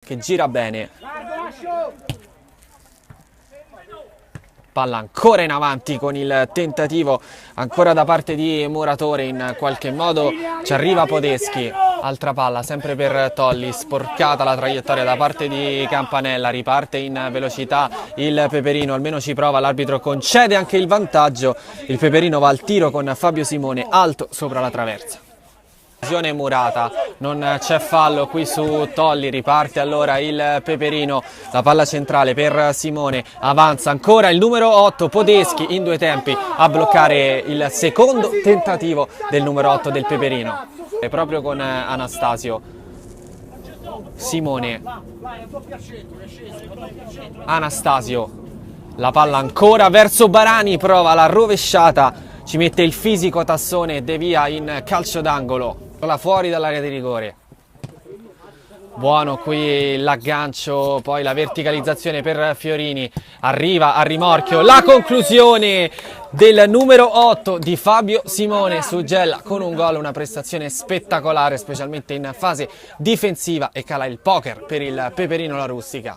che gira bene. Palla ancora in avanti con il tentativo ancora da parte di Muratore, in qualche modo ci arriva Podeschi. Altra palla sempre per Tolli, sporcata la traiettoria da parte di Campanella, riparte in velocità il Peperino, almeno ci prova, l'arbitro concede anche il vantaggio, il Peperino va al tiro con Fabio Simone alto sopra la traversa. Murata, non c'è fallo qui su Tolli, riparte allora il Peperino, la palla centrale per Simone, avanza ancora il numero 8 Podeschi in due tempi a bloccare il secondo tentativo del numero 8 del Peperino. E proprio con Anastasio, Simone, Anastasio, la palla ancora verso Barani, prova la rovesciata, ci mette il fisico Tassone e devia in calcio d'angolo. Fuori dall'area di rigore. Buono qui l'aggancio, poi la verticalizzazione per Fiorini, arriva a rimorchio la conclusione del numero 8 di Fabio Simone su Gela con un gol, una prestazione spettacolare specialmente in fase difensiva, e cala il poker per il Peperino La Rustica.